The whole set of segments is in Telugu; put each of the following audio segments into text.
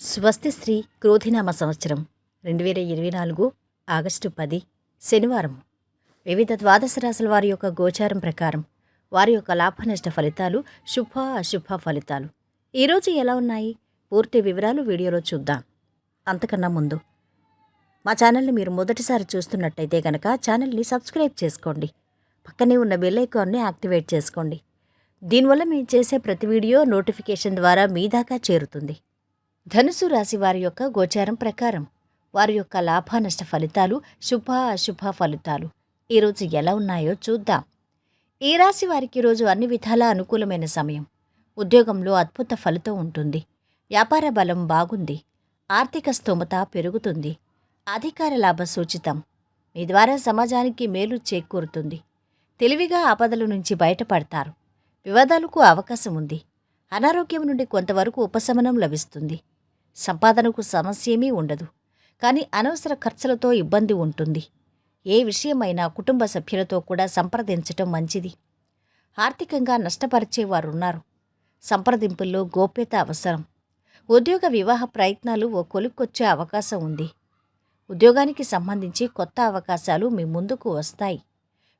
స్వస్తి శ్రీ క్రోధినామ సంవత్సరం 2024 ఆగస్టు 10 శనివారం. వివిధ ద్వాదశ రాశుల వారి యొక్క గోచారం ప్రకారం వారి యొక్క లాభనష్ట ఫలితాలు, శుభ అశుభ ఫలితాలు ఈరోజు ఎలా ఉన్నాయి పూర్తి వివరాలు వీడియోలో చూద్దాం. అంతకన్నా ముందు మా ఛానల్ని మీరు మొదటిసారి చూస్తున్నట్టయితే కనుక ఛానల్ని సబ్స్క్రైబ్ చేసుకోండి. పక్కనే ఉన్న బెల్ ఐకాన్ని యాక్టివేట్ చేసుకోండి. దీనివల్ల మేము చేసే ప్రతి వీడియో నోటిఫికేషన్ ద్వారా మీ దాకా చేరుతుంది. ధనుసు రాశి వారి యొక్క గోచారం ప్రకారం వారి యొక్క లాభనష్ట ఫలితాలు, శుభ అశుభ ఫలితాలు ఈరోజు ఎలా ఉన్నాయో చూద్దాం. ఈ రాశి వారికి ఈరోజు అన్ని విధాలా అనుకూలమైన సమయం. ఉద్యోగంలో అద్భుత ఫలితం ఉంటుంది. వ్యాపార బలం బాగుంది. ఆర్థిక స్తోమత పెరుగుతుంది. అధికార లాభ సూచితం. మీ ద్వారా సమాజానికి మేలు చేకూరుతుంది. తెలివిగా ఆపదల నుంచి బయటపడతారు. వివాదాలకు అవకాశం ఉంది. అనారోగ్యం నుండి కొంతవరకు ఉపశమనం లభిస్తుంది. సంపాదనకు సమస్యేమీ ఉండదు. కానీ అనవసర ఖర్చులతో ఇబ్బంది ఉంటుంది. ఏ విషయమైనా కుటుంబ సభ్యులతో కూడా సంప్రదించటం మంచిది. ఆర్థికంగా నష్టపరిచేవారున్నారు. సంప్రదింపుల్లో గోప్యత అవసరం. ఉద్యోగ వివాహ ప్రయత్నాలు ఓ కొలుక్కొచ్చే అవకాశం ఉంది. ఉద్యోగానికి సంబంధించి కొత్త అవకాశాలు మీ ముందుకు వస్తాయి.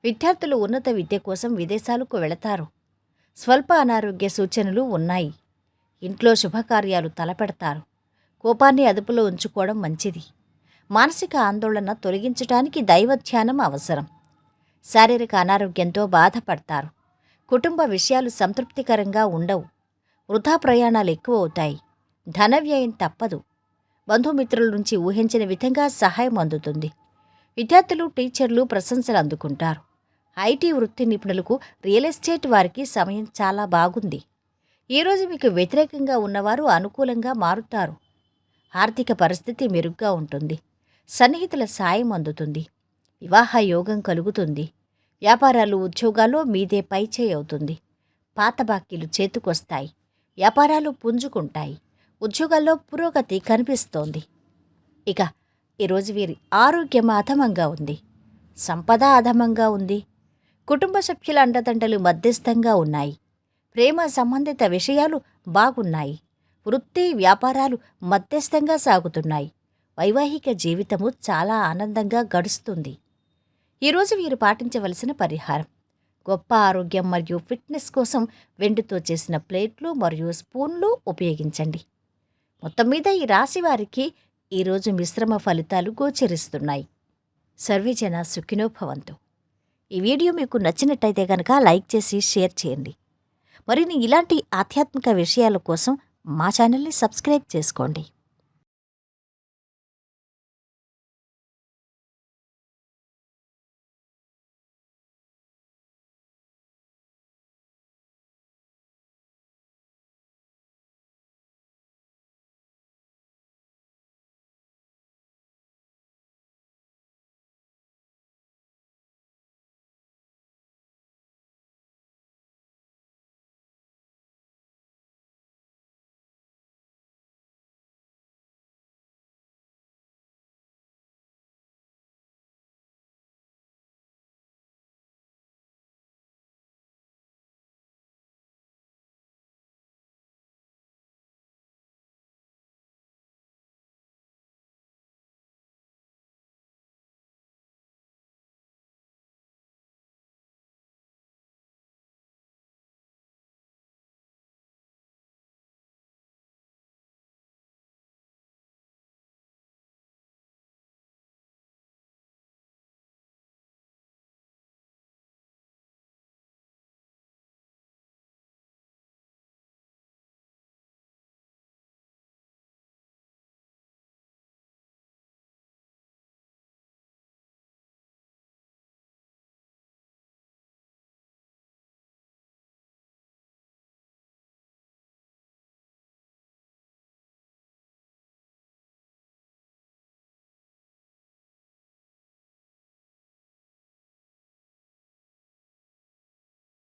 విద్యార్థులు ఉన్నత విద్య కోసం విదేశాలకు వెళతారు. స్వల్ప అనారోగ్య సూచనలు ఉన్నాయి. ఇంట్లో శుభకార్యాలు తలపెడతారు. కోపాన్ని అదుపులో ఉంచుకోవడం మంచిది. మానసిక ఆందోళన తొలగించడానికి దైవధ్యానం అవసరం. శారీరక అనారోగ్యంతో బాధపడతారు. కుటుంబ విషయాలు సంతృప్తికరంగా ఉండవు. వృధా ప్రయాణాలు ఎక్కువ అవుతాయి. ధన వ్యయం తప్పదు. బంధుమిత్రుల నుంచి ఊహించిన విధంగా సహాయం అందుతుంది. విద్యార్థులు, టీచర్లు ప్రశంసలు అందుకుంటారు. ఐటీ వృత్తి నిపుణులకు, రియల్ ఎస్టేట్ వారికి సమయం చాలా బాగుంది. ఈరోజు మీకు వ్యతిరేకంగా ఉన్నవారు అనుకూలంగా మారుతారు. ఆర్థిక పరిస్థితి మెరుగ్గా ఉంటుంది. సన్నిహితుల సాయం అందుతుంది. వివాహ యోగం కలుగుతుంది. వ్యాపారాలు, ఉద్యోగాల్లో మీదే పైచేయి అవుతుంది. పాత బాకీలు చేతుకొస్తాయి. వ్యాపారాలు పుంజుకుంటాయి. ఉద్యోగాల్లో పురోగతి కనిపిస్తోంది. ఇక ఈరోజు వీరి ఆరోగ్యం అధమంగా ఉంది. సంపద అధమంగా ఉంది. కుటుంబ సభ్యుల అండదండలు మధ్యస్థంగా ఉన్నాయి. ప్రేమ సంబంధిత విషయాలు బాగున్నాయి. వృత్తి, వ్యాపారాలు మధ్యస్థంగా సాగుతున్నాయి. వైవాహిక జీవితము చాలా ఆనందంగా గడుస్తుంది. ఈరోజు వీరు పాటించవలసిన పరిహారం: గొప్ప ఆరోగ్యం మరియు ఫిట్నెస్ కోసం వెండితో చేసిన ప్లేట్లు మరియు స్పూన్లు ఉపయోగించండి. మొత్తం మీద ఈ రాశి వారికి ఈరోజు మిశ్రమ ఫలితాలు గోచరిస్తున్నాయి. సర్వేజన సుఖినో భవంతు. ఈ వీడియో మీకు నచ్చినట్టయితే కనుక లైక్ చేసి షేర్ చేయండి. మరిన్ని ఇలాంటి ఆధ్యాత్మిక విషయాల కోసం మా ఛానల్ని సబ్స్క్రైబ్ చేసుకోండి.